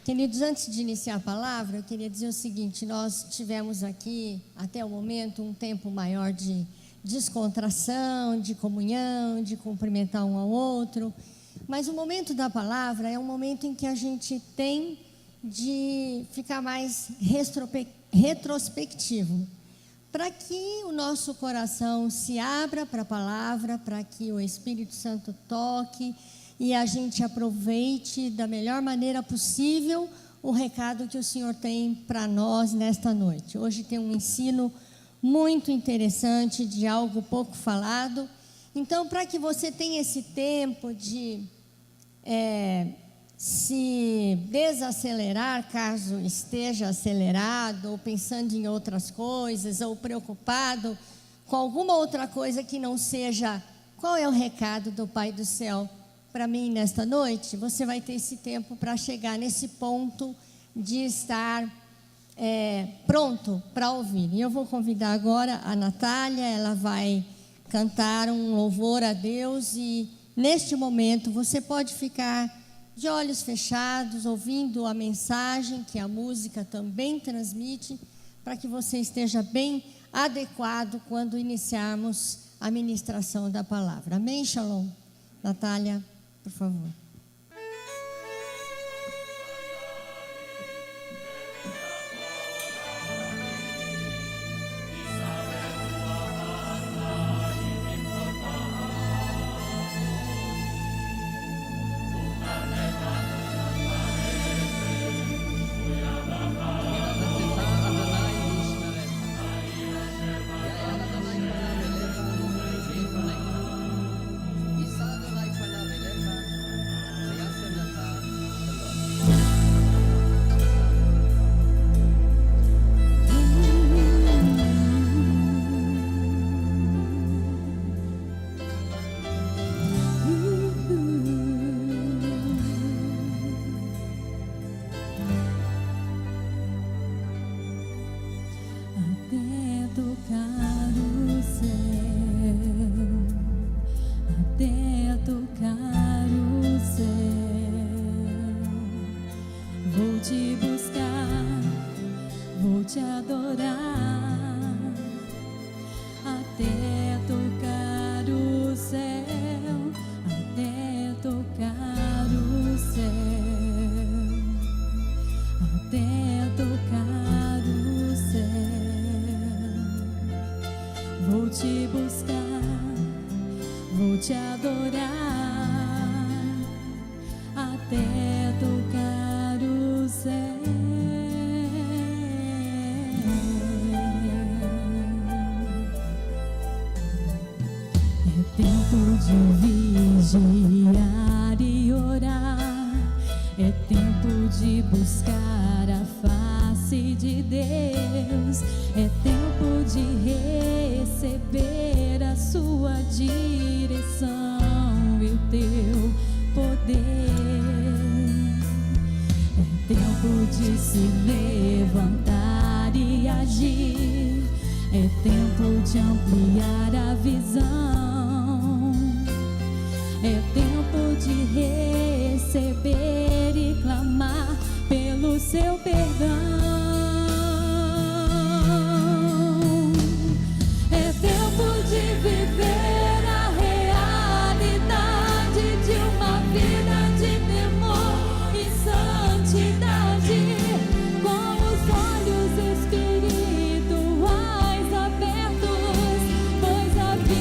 Queridos, antes de iniciar a palavra, eu queria dizer o seguinte: nós tivemos aqui, até o momento, um tempo maior de descontração, de comunhão, de cumprimentar um ao outro, mas o momento da palavra é um momento em que a gente tem de ficar mais retrospectivo, para que o nosso coração se abra para a palavra, para que o Espírito Santo toque e a gente aproveite da melhor maneira possível o recado que o Senhor tem para nós nesta noite. Hoje tem um ensino muito interessante de algo pouco falado. Então, para que você tenha esse tempo de se desacelerar, caso esteja acelerado, ou pensando em outras coisas, ou preocupado com alguma outra coisa que não seja qual é o recado do Pai do Céu para mim nesta noite, você vai ter esse tempo para chegar nesse ponto de estar pronto para ouvir. E eu vou convidar agora a Natália, ela vai cantar um louvor a Deus e neste momento você pode ficar de olhos fechados, ouvindo a mensagem que a música também transmite, para que você esteja bem adequado quando iniciarmos a ministração da palavra. Amém, Shalom? Natália, por favor.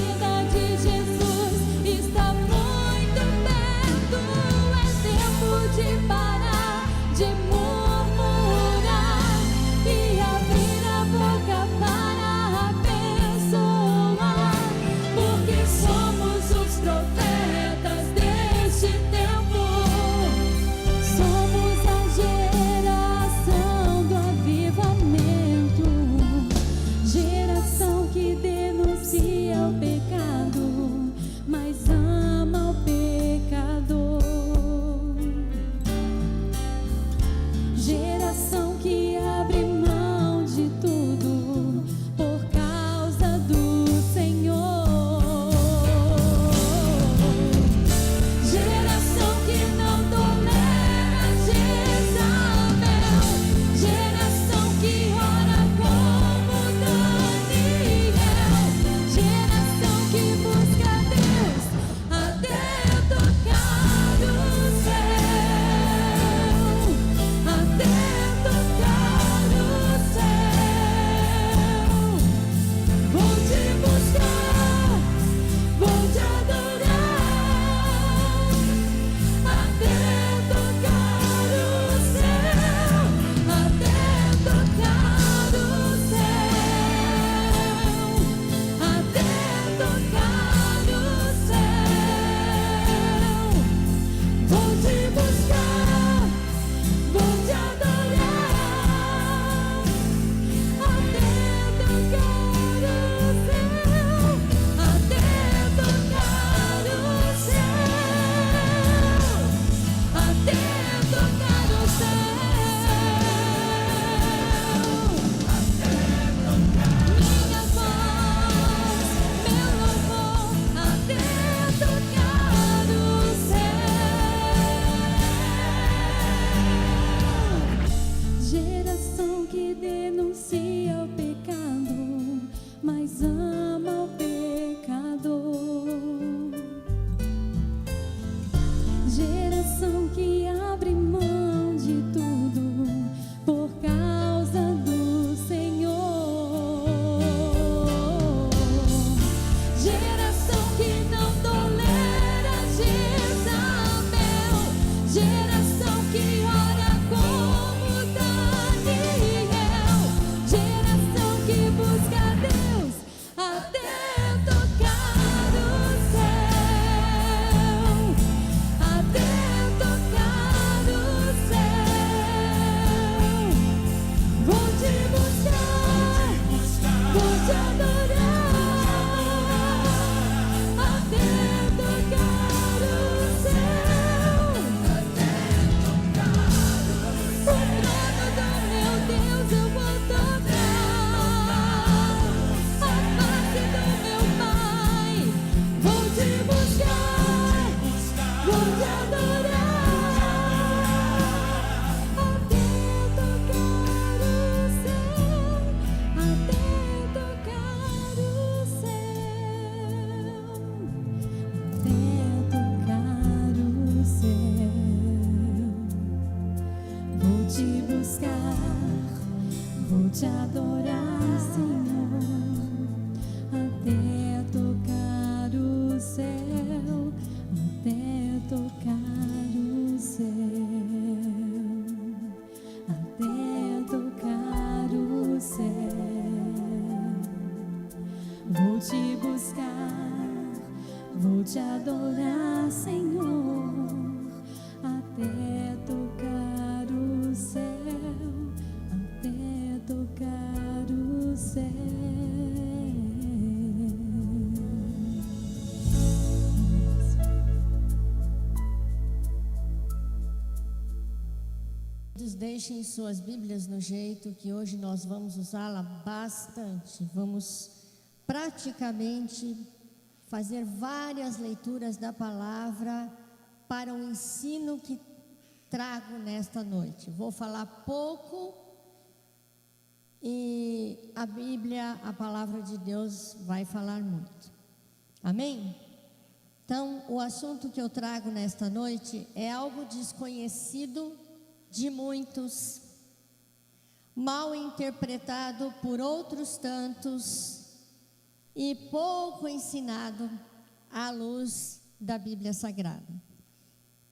Vida Geração que denuncia o pecado, mas ama o pecador. Geração que abre mão de tudo por causa do Senhor. Geração que não tolera Jezabel. Geração que ora como Daniel. Geração que busca Deus até tocar o céu. Até tocar o céu. Vou te buscar, vou te adorar, até tocar o céu. O trono do meu Deus eu vou tocar, a face do meu Pai. Vou te buscar, vou te adorar, até tocar o céu, até tocar o céu, até tocar o céu. Vou te buscar, vou te adorar, Senhor, até tocar o céu, até tocar o céu, até tocar o céu. Vou te buscar, vou te adorar, Senhor, até tocar o céu, até tocar o céu. Deixem suas Bíblias no jeito que hoje nós vamos usá-la bastante. Vamos praticamente fazer várias leituras da palavra para o ensino que trago nesta noite. Vou falar pouco e a Bíblia, a palavra de Deus, vai falar muito. Amém? Então, o assunto que eu trago nesta noite é algo desconhecido de muitos, mal interpretado por outros tantos e pouco ensinado à luz da Bíblia Sagrada.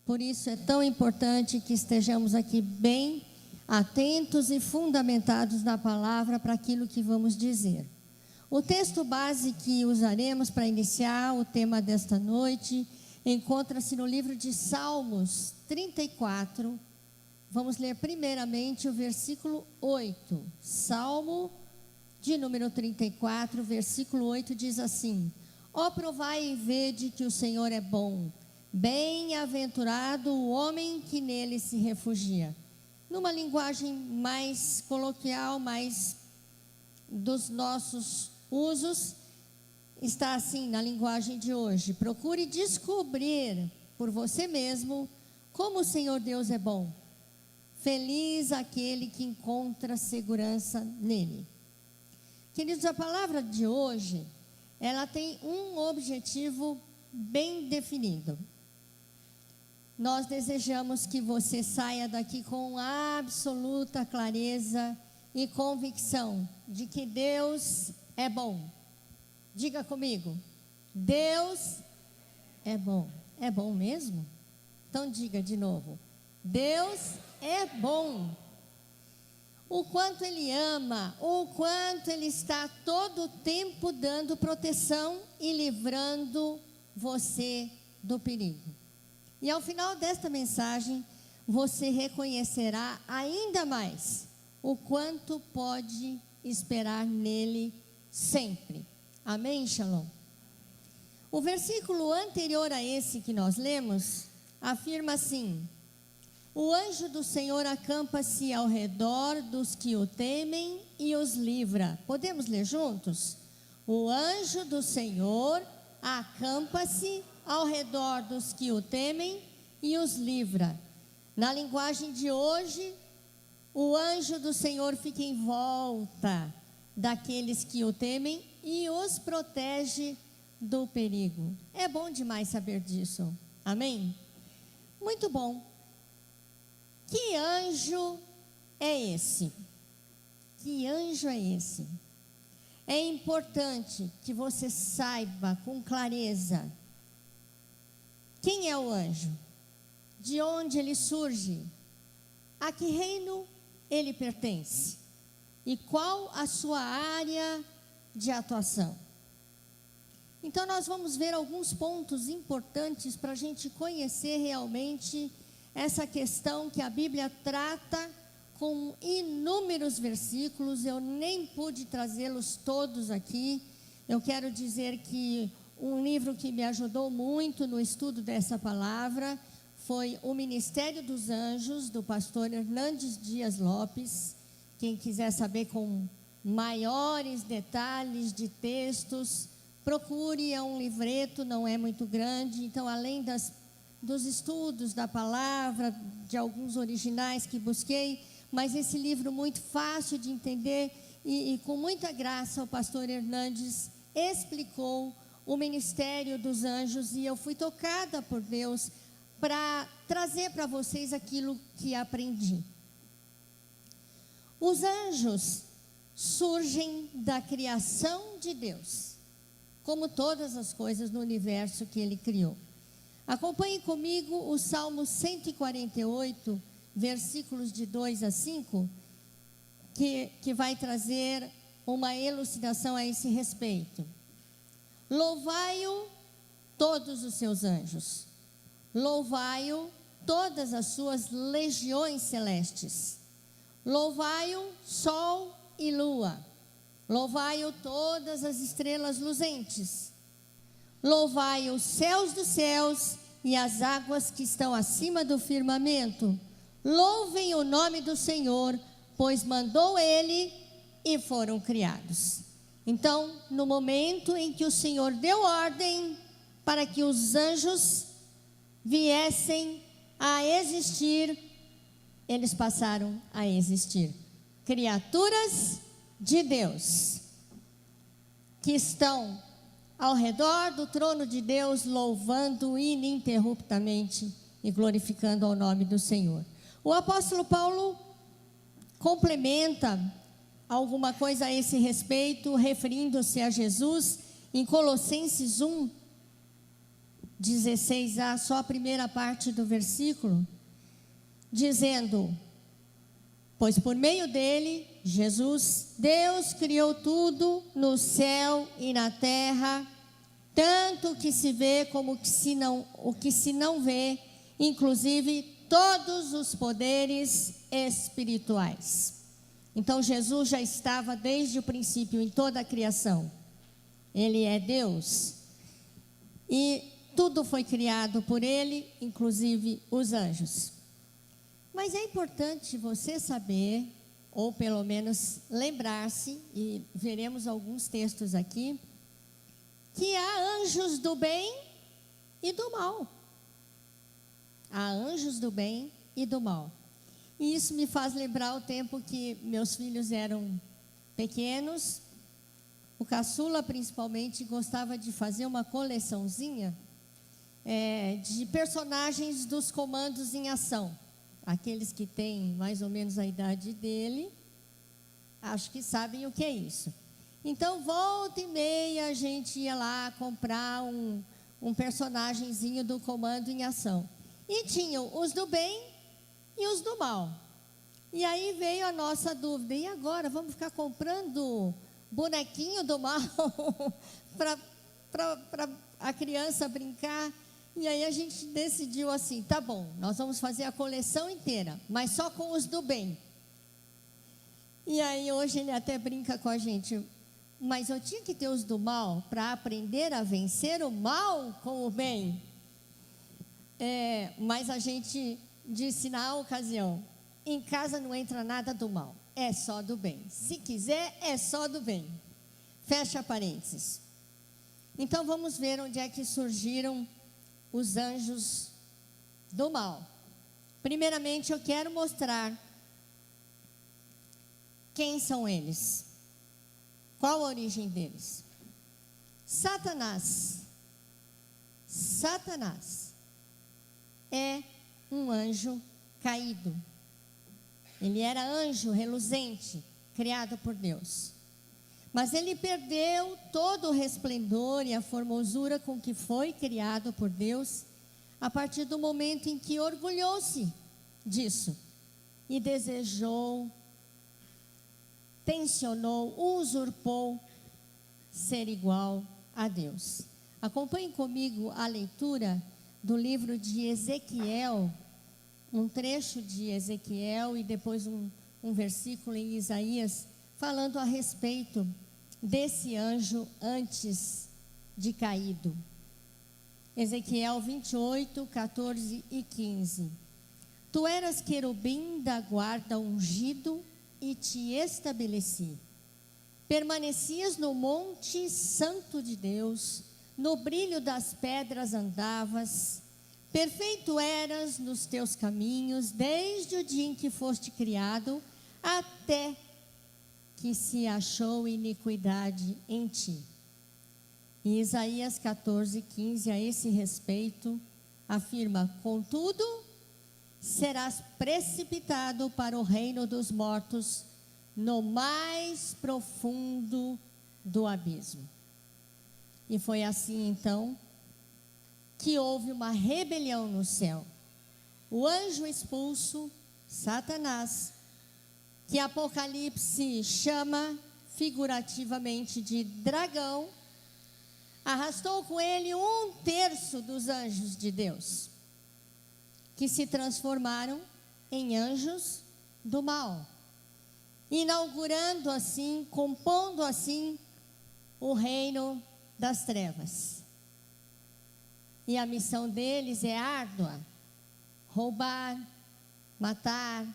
Por isso é tão importante que estejamos aqui bem atentos e fundamentados na palavra para aquilo que vamos dizer. O texto base que usaremos para iniciar o tema desta noite encontra-se no livro de Salmos 34. Vamos ler primeiramente o versículo 8. Salmo de número 34, versículo 8 diz assim: Ó, provai e vede que o Senhor é bom, bem-aventurado o homem que nele se refugia. Numa linguagem mais coloquial, mais dos nossos usos, está assim na linguagem de hoje: procure descobrir por você mesmo como o Senhor Deus é bom. Feliz aquele que encontra segurança nele. Queridos, a palavra de hoje, ela tem um objetivo bem definido. Nós desejamos que você saia daqui com absoluta clareza e convicção de que Deus é bom. Diga comigo: Deus é bom. É bom mesmo? Então diga de novo: Deus é bom. O quanto Ele ama, o quanto Ele está todo o tempo dando proteção e livrando você do perigo. E ao final desta mensagem, você reconhecerá ainda mais o quanto pode esperar nele sempre. Amém, Shalom? O versículo anterior a esse que nós lemos, afirma assim: o anjo do Senhor acampa-se ao redor dos que o temem e os livra. Podemos ler juntos? O anjo do Senhor acampa-se ao redor dos que o temem e os livra. Na linguagem de hoje, O anjo do Senhor fica em volta daqueles que o temem e os protege do perigo. É bom demais saber disso. Amém? Muito bom. Que anjo é esse? Que anjo é esse? É importante que você saiba com clareza quem é o anjo, de onde ele surge, a que reino ele pertence e qual a sua área de atuação. Então nós vamos ver alguns pontos importantes para a gente conhecer realmente essa questão que a Bíblia trata com inúmeros versículos. Eu nem pude trazê-los todos aqui. Eu quero dizer que um livro que me ajudou muito no estudo dessa palavra foi O Ministério dos Anjos, do pastor Hernandes Dias Lopes. Quem quiser saber com maiores detalhes de textos, procure, é um livreto, não é muito grande. Então, além dos estudos da palavra, de alguns originais que busquei, mas esse livro muito fácil de entender e com muita graça o pastor Hernandes explicou o ministério dos anjos, e eu fui tocada por Deus para trazer para vocês aquilo que aprendi. Os anjos surgem da criação de Deus, como todas as coisas no universo que Ele criou. Acompanhe comigo o Salmo 148, versículos de 2 a 5, que vai trazer uma elucidação a esse respeito. Louvai-o todos os seus anjos, louvai-o todas as suas legiões celestes, louvai-o sol e lua, louvai-o todas as estrelas luzentes, louvai os céus dos céus e as águas que estão acima do firmamento. Louvem o nome do Senhor, pois mandou Ele e foram criados. Então, no momento em que o Senhor deu ordem para que os anjos viessem a existir, eles passaram a existir. Criaturas de Deus, que estão ao redor do trono de Deus, louvando ininterruptamente e glorificando ao nome do Senhor. O apóstolo Paulo complementa alguma coisa a esse respeito, referindo-se a Jesus, em Colossenses 1, 16a, só a primeira parte do versículo, dizendo: pois por meio dele, Jesus, Deus criou tudo no céu e na terra, tanto o que se vê como o que se não vê, inclusive todos os poderes espirituais. Então Jesus já estava desde o princípio em toda a criação. Ele é Deus. E tudo foi criado por Ele, inclusive os anjos. Mas é importante você saber, ou pelo menos lembrar-se, e veremos alguns textos aqui, que há anjos do bem e do mal. Há anjos do bem e do mal. E isso me faz lembrar o tempo que meus filhos eram pequenos. O caçula, principalmente, gostava de fazer uma coleçãozinha de personagens dos comandos em ação. Aqueles que têm mais ou menos a idade dele, acho que sabem o que é isso. Então, volta e meia, a gente ia lá comprar um personagemzinho do comando em ação. E tinham os do bem e os do mal. E aí veio a nossa dúvida: e agora? Vamos ficar comprando bonequinho do mal para a criança brincar? E aí a gente decidiu assim: tá bom, nós vamos fazer a coleção inteira, mas só com os do bem. E aí hoje ele até brinca com a gente: mas eu tinha que ter os do mal para aprender a vencer o mal com o bem. Mas a gente disse na ocasião: em casa não entra nada do mal, é só do bem. Se quiser, é só do bem. Fecha parênteses. Então vamos ver onde é que surgiram os anjos do mal. Primeiramente, eu quero mostrar Quem são eles? Qual a origem deles? Satanás é um anjo caído. Ele era anjo reluzente, criado por Deus. Mas ele perdeu todo o resplendor e a formosura com que foi criado por Deus, a partir do momento em que orgulhou-se disso e desejou, tensionou, usurpou ser igual a Deus. Acompanhe comigo a leitura do livro de Ezequiel, um trecho de Ezequiel e depois um versículo em Isaías, falando a respeito desse anjo antes de caído. Ezequiel 28, 14 e 15. Tu eras querubim da guarda ungido e te estabeleci. Permanecias no monte santo de Deus, no brilho das pedras andavas, perfeito eras nos teus caminhos, desde o dia em que foste criado, até que se achou iniquidade em ti. E Isaías 14, 15, a esse respeito, afirma: contudo, serás precipitado para o reino dos mortos, no mais profundo do abismo. E foi assim, então, que houve uma rebelião no céu. O anjo expulso, Satanás, que Apocalipse chama figurativamente de dragão, arrastou com ele 1/3 dos anjos de Deus, que se transformaram em anjos do mal, inaugurando assim, compondo assim, o reino das trevas. E a missão deles é árdua: roubar, matar,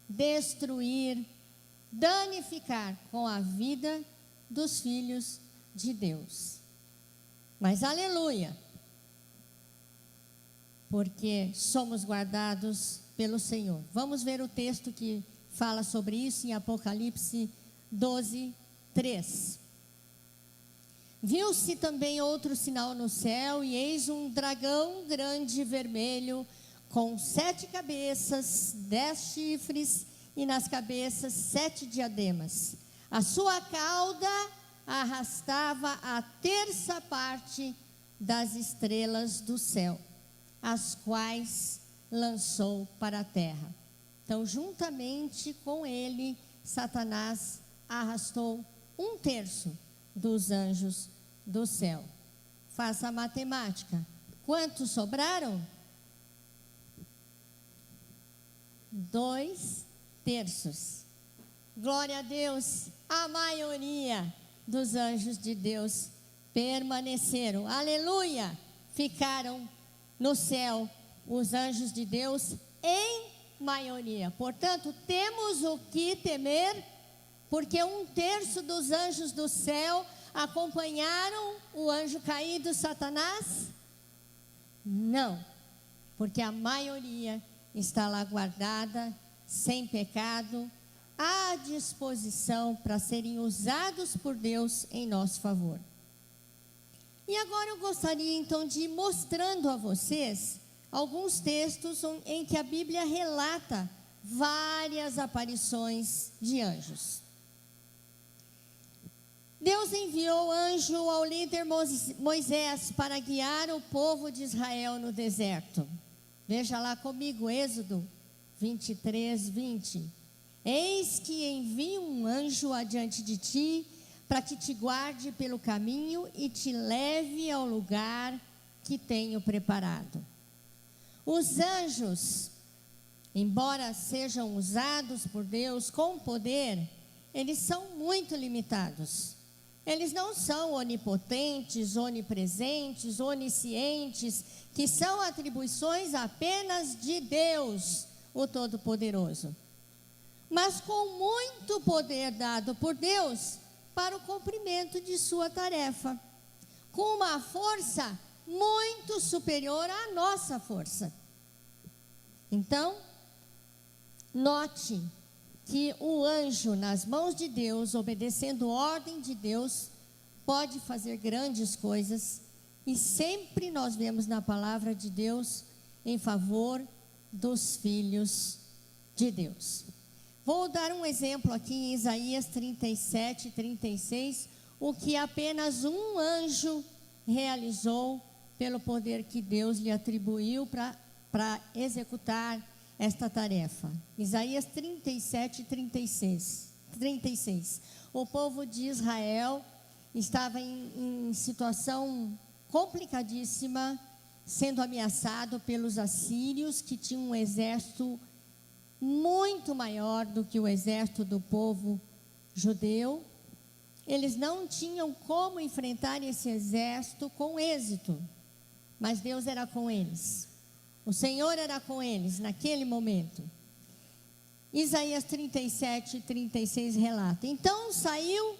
destruir, danificar com a vida dos filhos de Deus. Mas aleluia, porque somos guardados pelo Senhor. Vamos ver o texto que fala sobre isso em Apocalipse 12, 3. Viu-se também outro sinal no céu, e eis um dragão grande e vermelho, com 7 cabeças, 10 chifres, e nas cabeças 7 diademas. A sua cauda arrastava a 1/3 das estrelas do céu, as quais lançou para a terra. Então, juntamente com ele, Satanás arrastou 1/3 dos anjos do céu. Faça a matemática. Quantos sobraram? 2/3. Glória a Deus, a maioria dos anjos de Deus permaneceram. Aleluia! Ficaram no céu os anjos de Deus em maioria. Portanto, temos o que temer, porque 1/3 dos anjos do céu acompanharam o anjo caído, Satanás? Não, porque a maioria está lá guardada, sem pecado, à disposição para serem usados por Deus em nosso favor. E agora eu gostaria então de ir mostrando a vocês alguns textos em que a Bíblia relata várias aparições de anjos. Deus enviou anjo ao líder Moisés para guiar o povo de Israel no deserto. Veja lá comigo, Êxodo 23, 20. Eis que envio um anjo adiante de ti, para que te guarde pelo caminho e te leve ao lugar que tenho preparado. Os anjos, embora sejam usados por Deus com poder, eles são muito limitados. Eles não são onipotentes, onipresentes, oniscientes, que são atribuições apenas de Deus, o Todo-Poderoso. Mas com muito poder dado por Deus para o cumprimento de sua tarefa, com uma força muito superior à nossa força. Então, note que o anjo, nas mãos de Deus, obedecendo ordem de Deus, pode fazer grandes coisas, e sempre nós vemos na palavra de Deus em favor dos filhos de Deus. Vou dar um exemplo aqui em Isaías 37, 36, o que apenas um anjo realizou pelo poder que Deus lhe atribuiu para executar esta tarefa. Isaías 37, 36. O povo de Israel estava em situação complicadíssima, sendo ameaçado pelos assírios, que tinham um exército muito maior do que o exército do povo judeu. Eles não tinham como enfrentar esse exército com êxito, mas Deus era com eles. O Senhor era com eles naquele momento. Isaías 37, 36 relata: então saiu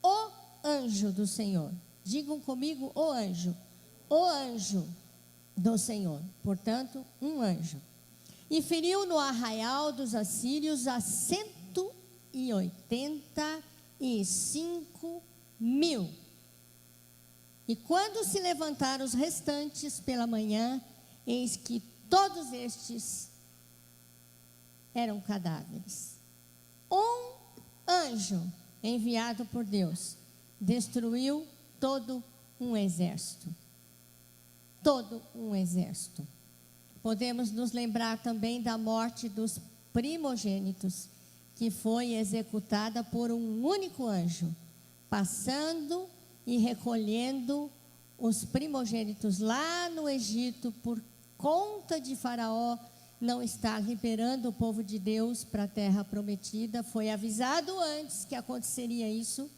o anjo do Senhor. Digam comigo, o anjo do Senhor, portanto, um anjo. E feriu no arraial dos assírios a 185.000. E quando se levantaram os restantes pela manhã, eis que todos estes eram cadáveres. Um anjo enviado por Deus destruiu todo um exército. Todo um exército. Podemos nos lembrar também da morte dos primogênitos, que foi executada por um único anjo, passando e recolhendo os primogênitos lá no Egito, por conta de Faraó não estar liberando o povo de Deus para a terra prometida. Foi avisado antes que aconteceria isso,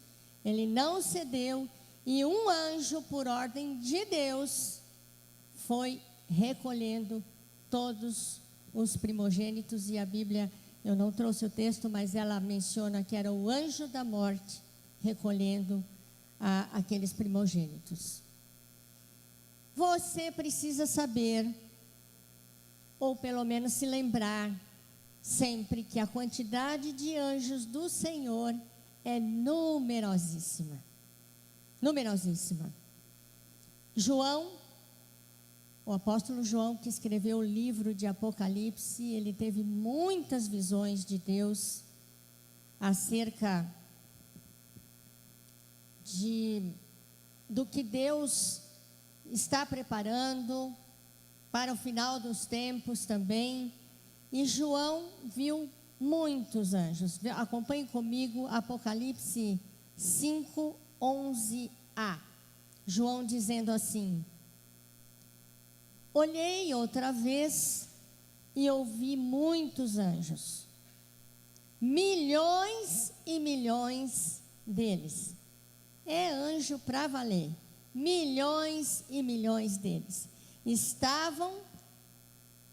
ele não cedeu, e um anjo, por ordem de Deus, foi recolhendo todos os primogênitos. E a Bíblia, eu não trouxe o texto, mas ela menciona que era o anjo da morte recolhendo aqueles primogênitos. Você precisa saber, ou pelo menos se lembrar sempre, que a quantidade de anjos do Senhor é numerosíssima. Numerosíssima. João, o apóstolo João, que escreveu o livro de Apocalipse, ele teve muitas visões de Deus acerca do que Deus está preparando para o final dos tempos também. E João viu muitos anjos. Acompanhe comigo Apocalipse 5, 11a. João dizendo assim: olhei outra vez e ouvi muitos anjos, milhões e milhões deles. É anjo para valer. Milhões e milhões deles estavam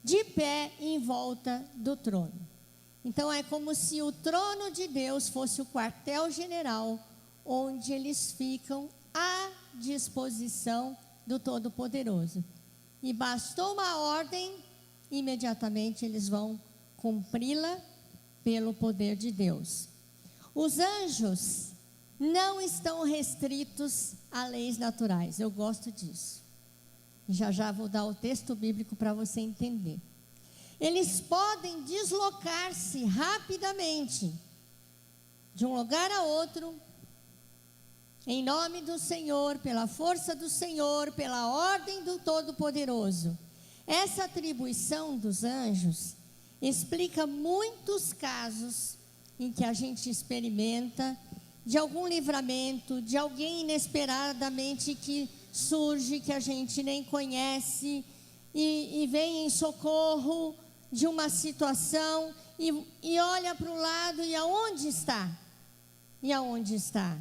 de pé em volta do trono. Então é como se o trono de Deus fosse o quartel-general, onde eles ficam à disposição do Todo-Poderoso. E bastou uma ordem, imediatamente eles vão cumpri-la pelo poder de Deus. Os anjos não estão restritos a leis naturais. Eu gosto disso. Já vou dar o texto bíblico para você entender. Eles podem deslocar-se rapidamente de um lugar a outro, em nome do Senhor, pela força do Senhor, pela ordem do Todo-Poderoso. Essa atribuição dos anjos explica muitos casos em que a gente experimenta de algum livramento, de alguém inesperadamente que surge, que a gente nem conhece, e vem em socorro de uma situação, e olha para o lado, e aonde está? E aonde está?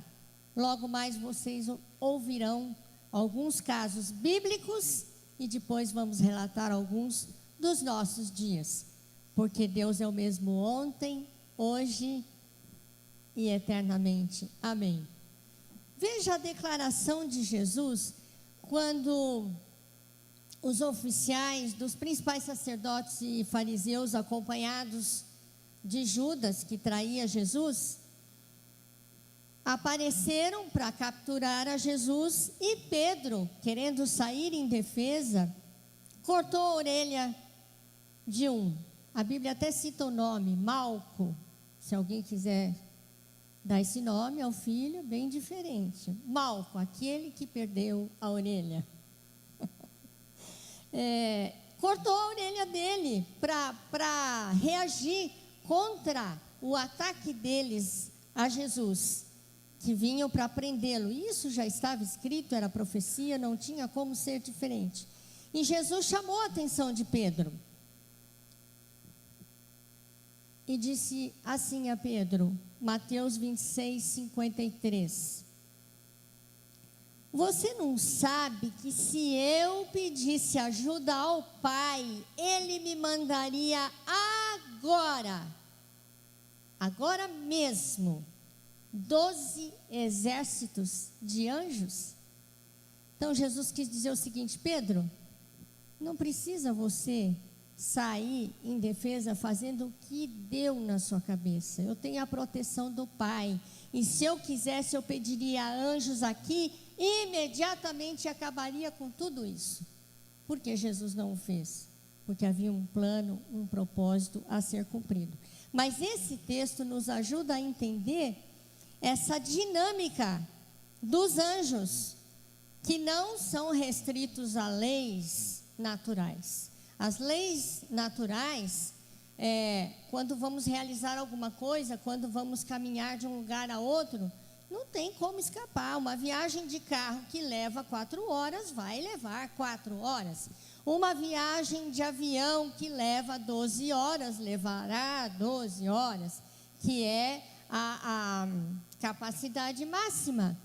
Logo mais vocês ouvirão alguns casos bíblicos, e depois vamos relatar alguns dos nossos dias, porque Deus é o mesmo ontem, hoje e eternamente. Amém. Veja a declaração de Jesus, quando os oficiais dos principais sacerdotes e fariseus, acompanhados de Judas, que traía Jesus, apareceram para capturar a Jesus e Pedro, querendo sair em defesa, cortou a orelha de um. A Bíblia até cita o nome, Malco. Se alguém quiser dar esse nome ao filho, bem diferente. Malco, aquele que perdeu a orelha. Cortou a orelha dele para reagir contra o ataque deles a Jesus, que vinham para prendê-lo. Isso já estava escrito, era profecia, não tinha como ser diferente. E Jesus chamou a atenção de Pedro e disse assim a Pedro, Mateus 26, 53. Você não sabe que se eu pedisse ajuda ao Pai, Ele me mandaria agora mesmo, 12 exércitos de anjos? Então Jesus quis dizer o seguinte: Pedro, não precisa você sair em defesa fazendo o que deu na sua cabeça. Eu tenho a proteção do Pai. E se eu quisesse, eu pediria anjos aqui, e imediatamente acabaria com tudo isso. Por que Jesus não o fez? Porque havia um plano, um propósito a ser cumprido. Mas esse texto nos ajuda a entender essa dinâmica dos anjos, que não são restritos a leis naturais. As leis naturais, quando vamos realizar alguma coisa, quando vamos caminhar de um lugar a outro, não tem como escapar. Uma viagem de carro que leva 4 horas, vai levar 4 horas. Uma viagem de avião que leva 12 horas, levará 12 horas, que é a capacidade máxima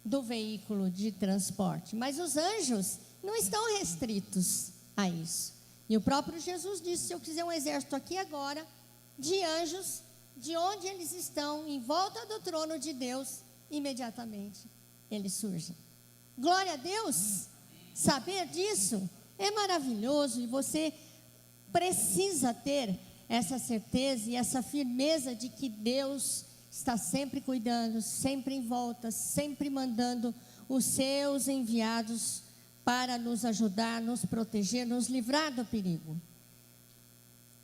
do veículo de transporte. Mas os anjos não estão restritos a isso. E o próprio Jesus disse: se eu quiser um exército aqui agora, de anjos, de onde eles estão, em volta do trono de Deus, imediatamente eles surgem. Glória a Deus! Saber disso é maravilhoso, e você precisa ter essa certeza e essa firmeza de que Deus está sempre cuidando, sempre em volta, sempre mandando os seus enviados para nos ajudar, nos proteger, nos livrar do perigo.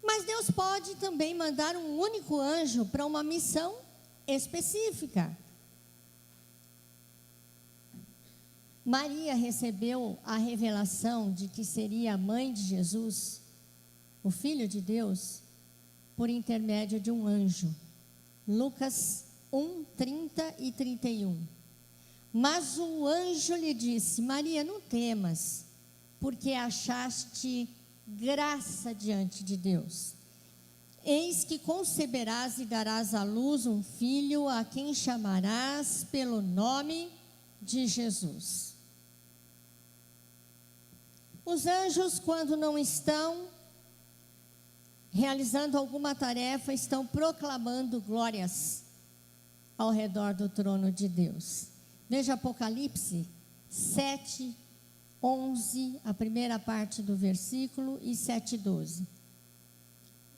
Mas Deus pode também mandar um único anjo para uma missão específica. Maria recebeu a revelação de que seria a mãe de Jesus, o Filho de Deus, por intermédio de um anjo. Lucas 1, 30 e 31. Mas o anjo lhe disse: Maria, não temas, porque achaste graça diante de Deus. Eis que conceberás e darás à luz um filho, a quem chamarás pelo nome de Jesus. Os anjos, quando não estão realizando alguma tarefa, estão proclamando glórias ao redor do trono de Deus. Veja Apocalipse 7, 11, a primeira parte do versículo, e 7, 12.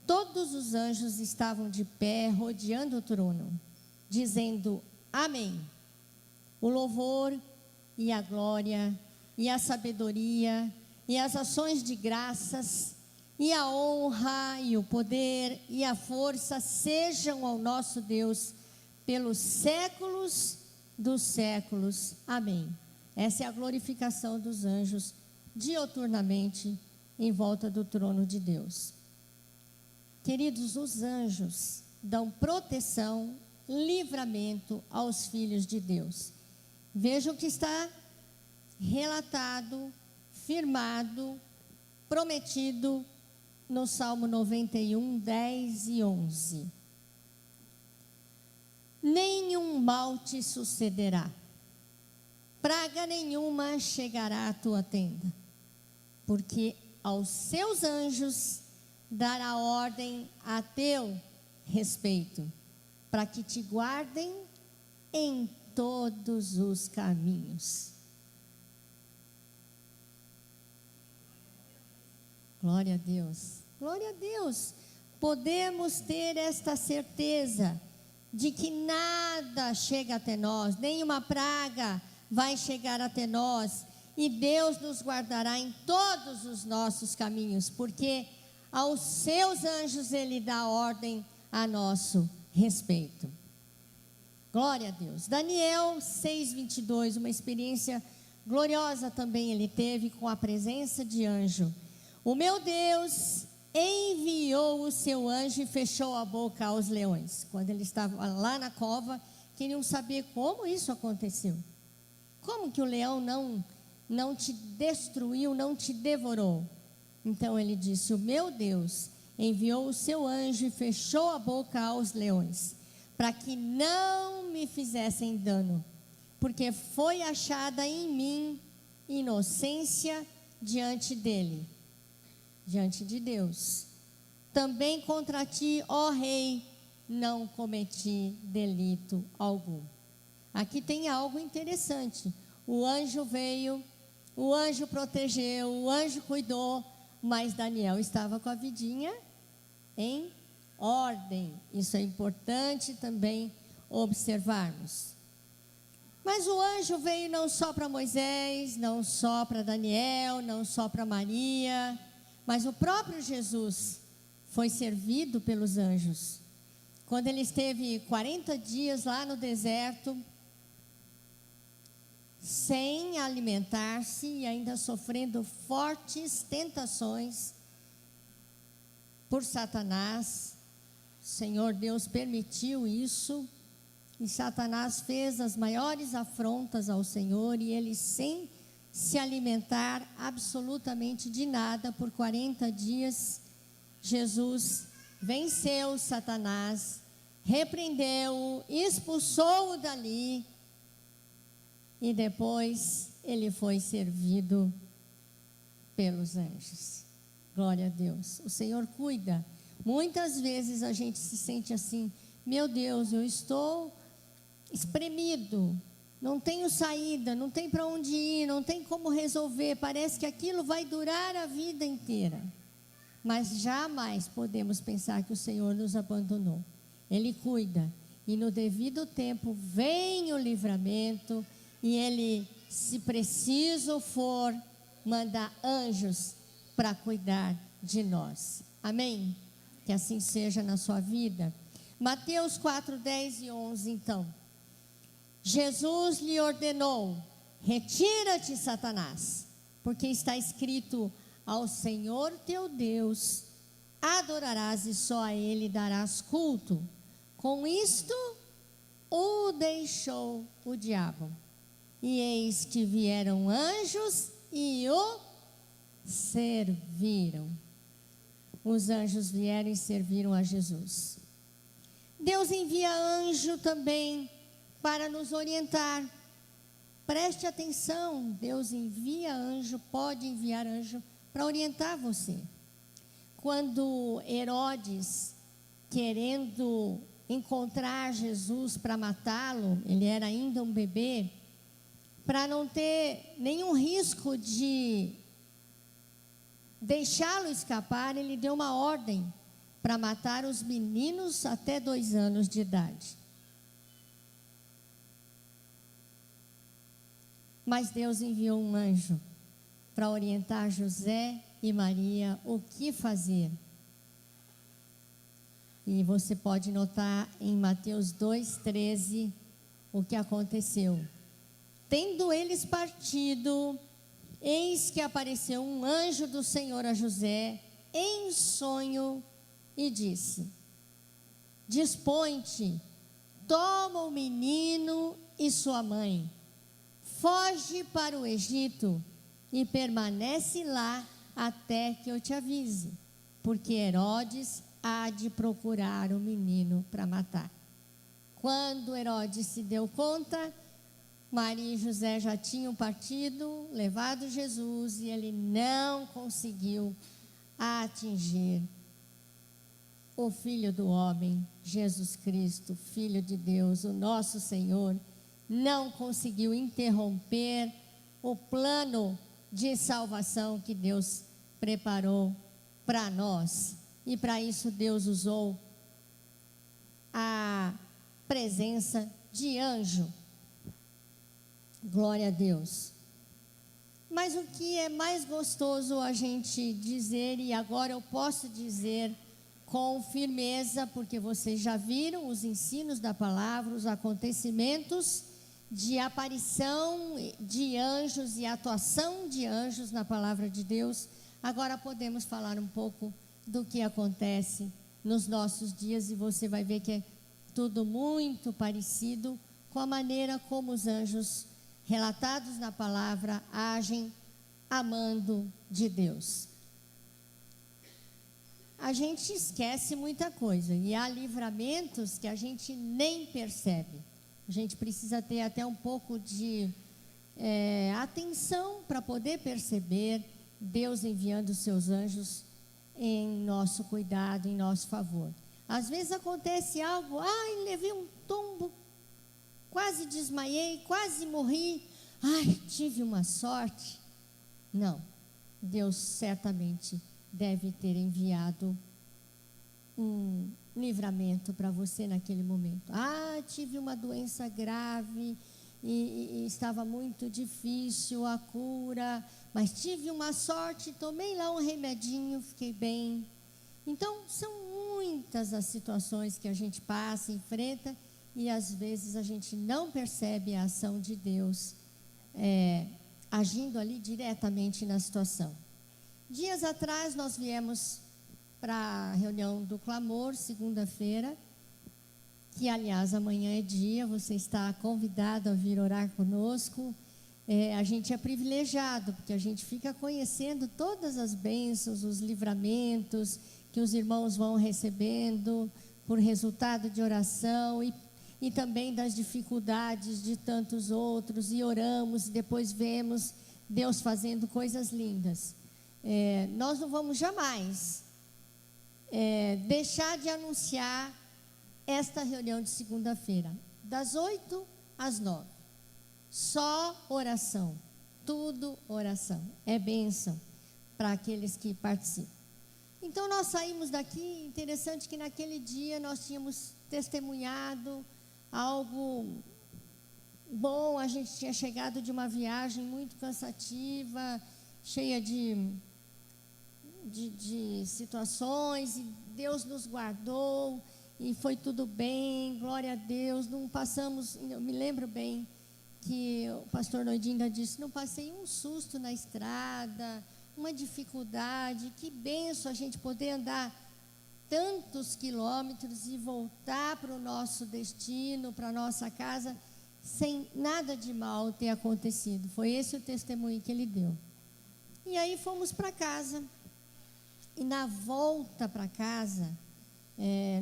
Todos os anjos estavam de pé, rodeando o trono, dizendo: Amém. O louvor e a glória e a sabedoria e as ações de graças e a honra e o poder e a força sejam ao nosso Deus pelos séculos dos séculos. Amém. Essa é a glorificação dos anjos dioturnamente em volta do trono de Deus. Queridos, os anjos dão proteção, livramento aos filhos de Deus. Veja o que está relatado, firmado, prometido no Salmo 91, 10 e 11. Nenhum mal te sucederá, praga nenhuma chegará à tua tenda, porque aos seus anjos dará ordem a teu respeito, para que te guardem em todos os caminhos. Glória a Deus, glória a Deus. podemos ter esta certeza de que nada chega até nós, nenhuma praga vai chegar até nós, e Deus nos guardará em todos os nossos caminhos, porque aos seus anjos Ele dá ordem a nosso respeito. Glória a Deus. Daniel 6:22, uma experiência gloriosa também ele teve com a presença de anjo. O meu Deus enviou o seu anjo e fechou a boca aos leões. Quando ele estava lá na cova, queriam saber como isso aconteceu. Como que o leão não te destruiu, não te devorou? Então ele disse: o meu Deus enviou o seu anjo e fechou a boca aos leões, para que não me fizessem dano, porque foi achada em mim inocência diante dele, diante de Deus. Também contra ti, ó rei, não cometi delito algum. Aqui tem algo interessante. O anjo veio, o anjo protegeu, o anjo cuidou, mas Daniel estava com a vidinha em ordem. Isso é importante também observarmos. Mas o anjo veio não só para Moisés, não só para Daniel, não só para Maria, mas o próprio Jesus foi servido pelos anjos. Quando ele esteve 40 dias lá no deserto, sem alimentar-se e ainda sofrendo fortes tentações por Satanás, o Senhor Deus permitiu isso, e Satanás fez as maiores afrontas ao Senhor, e ele, sem se alimentar absolutamente de nada por 40 dias, Jesus venceu Satanás, repreendeu-o, expulsou-o dali, e depois ele foi servido pelos anjos. Glória a Deus. O Senhor cuida. Muitas vezes a gente se sente assim: meu Deus, eu estou espremido, não tenho saída, não tem para onde ir, não tem como resolver, parece que aquilo vai durar a vida inteira. Mas jamais podemos pensar que o Senhor nos abandonou. Ele cuida, e no devido tempo vem o livramento, e Ele, se preciso for, manda anjos para cuidar de nós. Amém? Que assim seja na sua vida. Mateus 4, 10 e 11, então. Jesus lhe ordenou: retira-te, Satanás, porque está escrito: ao Senhor teu Deus adorarás e só a Ele darás culto. Com isto o deixou o diabo. E eis que vieram anjos e o serviram. Os anjos vieram e serviram a Jesus. Deus envia anjo também para nos orientar. Preste atenção, Deus envia anjo, pode enviar anjo para orientar você. Quando Herodes, querendo encontrar Jesus para matá-lo, ele era ainda um bebê, para não ter nenhum risco de deixá-lo escapar, ele deu uma ordem para matar os meninos até 2 anos de idade. Mas Deus enviou um anjo para orientar José e Maria o que fazer. E você pode notar em Mateus 2,13 o que aconteceu. Tendo eles partido, eis que apareceu um anjo do Senhor a José em sonho e disse: dispõe-te, toma o menino e sua mãe, foge para o Egito e permanece lá até que eu te avise, porque Herodes há de procurar o menino para matar. Quando Herodes se deu conta, Maria e José já tinham partido, levado Jesus, e ele não conseguiu atingir o Filho do homem, Jesus Cristo, Filho de Deus, o nosso Senhor, não conseguiu interromper o plano de salvação que Deus preparou para nós. E para isso Deus usou a presença de anjo. Glória a Deus. Mas o que é mais gostoso a gente dizer, e agora eu posso dizer com firmeza, porque vocês já viram os ensinos da palavra, os acontecimentos de aparição de anjos e atuação de anjos na palavra de Deus. Agora podemos falar um pouco do que acontece nos nossos dias, e você vai ver que é tudo muito parecido com a maneira como os anjos relatados na palavra agem amando de Deus. A gente esquece muita coisa, e há livramentos que a gente nem percebe. A gente precisa ter até um pouco de atenção para poder perceber Deus enviando os seus anjos em nosso cuidado, em nosso favor. Às vezes acontece algo, levei um tombo, quase desmaiei, quase morri, tive uma sorte. Não, Deus certamente deve ter enviado um livramento para você naquele momento. Tive uma doença grave e estava muito difícil a cura, mas tive uma sorte, tomei lá um remedinho, fiquei bem. Então, são muitas as situações que a gente passa, enfrenta, e às vezes a gente não percebe a ação de Deus agindo ali diretamente na situação. Dias atrás nós viemos para a reunião do clamor, segunda-feira, que aliás amanhã é dia, você está convidado a vir orar conosco. A gente é privilegiado, porque a gente fica conhecendo todas as bênçãos, os livramentos que os irmãos vão recebendo por resultado de oração e também das dificuldades de tantos outros, e oramos e depois vemos Deus fazendo coisas lindas. Nós não vamos jamais deixar de anunciar esta reunião de segunda-feira, das 8 às 9. Só oração, tudo oração, é bênção para aqueles que participam. Então nós saímos daqui, interessante que naquele dia nós tínhamos testemunhado algo bom. A gente tinha chegado de uma viagem muito cansativa, cheia de situações, e Deus nos guardou e foi tudo bem, glória a Deus. Não passamos, eu me lembro bem que o pastor Noidinda disse, não passei um susto na estrada, uma dificuldade. Que benção a gente poder andar tantos quilômetros e voltar para o nosso destino, para a nossa casa, sem nada de mal ter acontecido. Foi esse o testemunho que ele deu. E aí fomos para casa, e na volta para casa,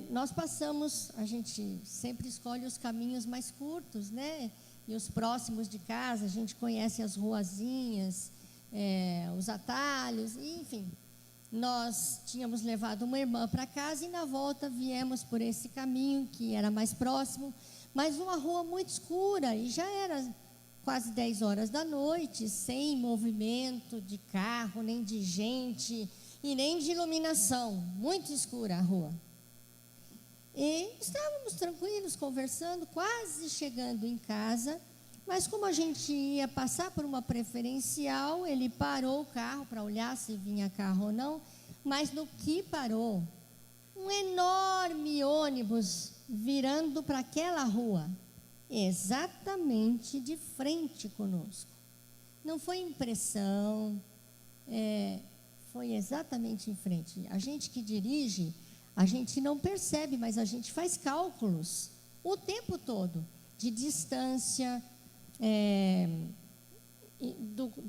nós passamos, a gente sempre escolhe os caminhos mais curtos, né? E os próximos de casa, a gente conhece as ruazinhas, os atalhos, enfim. Nós tínhamos levado uma irmã para casa e na volta viemos por esse caminho que era mais próximo, mas uma rua muito escura, e já era quase 10 horas da noite, sem movimento de carro, nem de gente e nem de iluminação, muito escura a rua. E estávamos tranquilos, conversando, quase chegando em casa, mas como a gente ia passar por uma preferencial, ele parou o carro para olhar se vinha carro ou não, mas no que parou, um enorme ônibus virando para aquela rua, exatamente de frente conosco. Não foi impressão, foi exatamente em frente. A gente que dirige, a gente não percebe, mas a gente faz cálculos o tempo todo, de distância,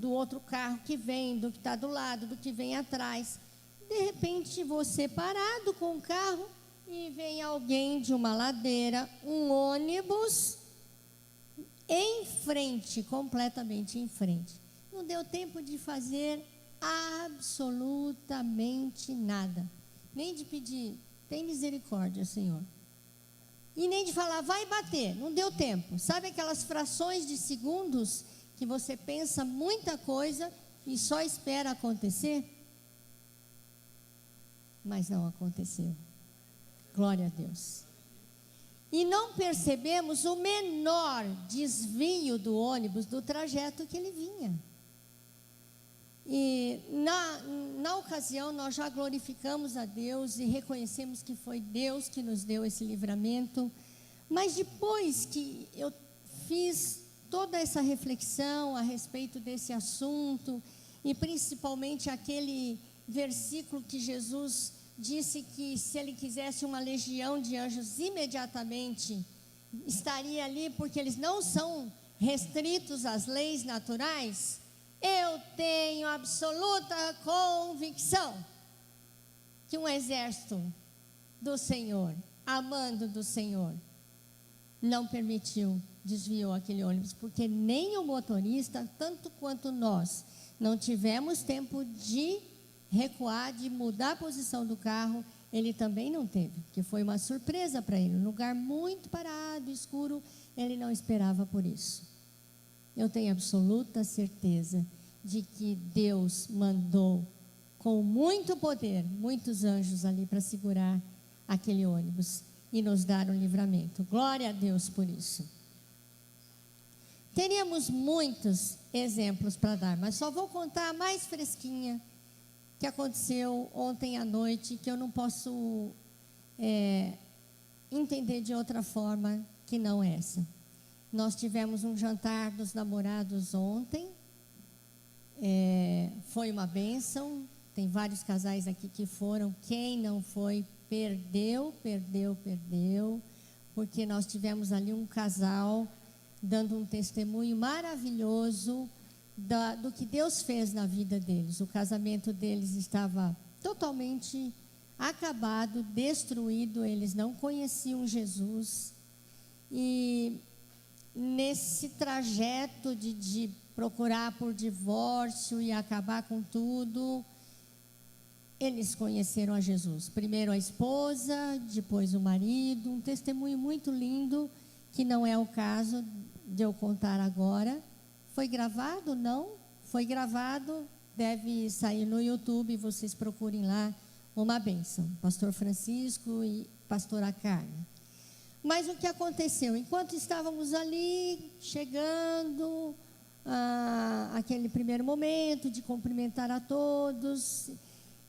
do outro carro que vem, do que está do lado, do que vem atrás. De repente, você parado com o carro e vem alguém de uma ladeira, um ônibus, em frente, completamente em frente. Não deu tempo de fazer absolutamente nada. Nem de pedir, tem misericórdia, Senhor. E nem de falar, vai bater, não deu tempo. Sabe aquelas frações de segundos que você pensa muita coisa e só espera acontecer? mas não aconteceu. Glória a Deus. E não percebemos o menor desvio do ônibus do trajeto que ele vinha. E na ocasião nós já glorificamos a Deus e reconhecemos que foi Deus que nos deu esse livramento. Mas depois que eu fiz toda essa reflexão a respeito desse assunto, e principalmente aquele versículo que Jesus disse que se ele quisesse uma legião de anjos, imediatamente estaria ali, porque eles não são restritos às leis naturais. Eu tenho absoluta convicção que um exército do Senhor, amando do Senhor, não permitiu, desviou aquele ônibus, porque nem o motorista, tanto quanto nós, não tivemos tempo de recuar, de mudar a posição do carro, ele também não teve, que foi uma surpresa para ele, um lugar muito parado, escuro, ele não esperava por isso. Eu tenho absoluta certeza de que Deus mandou com muito poder, muitos anjos ali para segurar aquele ônibus e nos dar um livramento. Glória a Deus por isso. Teríamos muitos exemplos para dar, mas só vou contar a mais fresquinha que aconteceu ontem à noite, que eu não posso entender de outra forma que não essa. Nós tivemos um jantar dos namorados ontem, foi uma bênção, tem vários casais aqui que foram, quem não foi, perdeu, porque nós tivemos ali um casal dando um testemunho maravilhoso do que Deus fez na vida deles. O casamento deles estava totalmente acabado, destruído, eles não conheciam Jesus. E nesse trajeto de procurar por divórcio e acabar com tudo, eles conheceram a Jesus. Primeiro a esposa, depois o marido, um testemunho muito lindo, que não é o caso de eu contar agora. Foi gravado? Não. Foi gravado, deve sair no YouTube, vocês procurem lá, uma bênção. Pastor Francisco e pastora Carla. Mas o que aconteceu? Enquanto estávamos ali, chegando, aquele primeiro momento de cumprimentar a todos,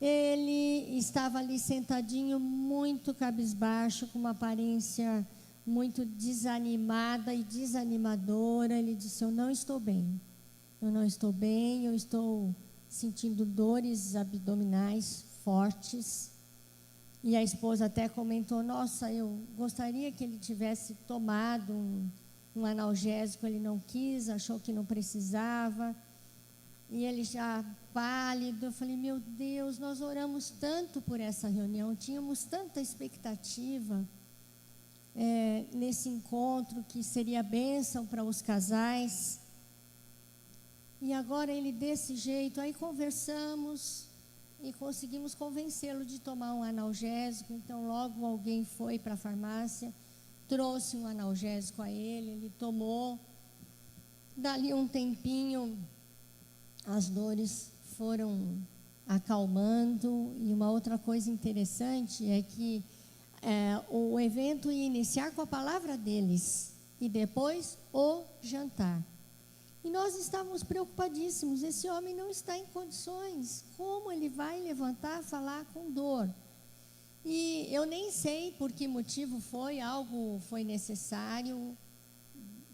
ele estava ali sentadinho, muito cabisbaixo, com uma aparência muito desanimada e desanimadora. Ele disse: eu não estou bem, eu estou sentindo dores abdominais fortes. E a esposa até comentou: nossa, eu gostaria que ele tivesse tomado um analgésico, ele não quis, achou que não precisava. E ele já pálido. Eu falei: meu Deus, nós oramos tanto por essa reunião, tínhamos tanta expectativa nesse encontro, que seria bênção para os casais. E agora ele desse jeito. Aí conversamos e conseguimos convencê-lo de tomar um analgésico. Então logo alguém foi para a farmácia, trouxe um analgésico a ele, ele tomou. Dali um tempinho, as dores foram acalmando. E uma outra coisa interessante é que o evento ia iniciar com a palavra deles e depois o jantar. E nós estávamos preocupadíssimos. Esse homem não está em condições. Como ele vai levantar, falar com dor? E eu nem sei por que motivo foi necessário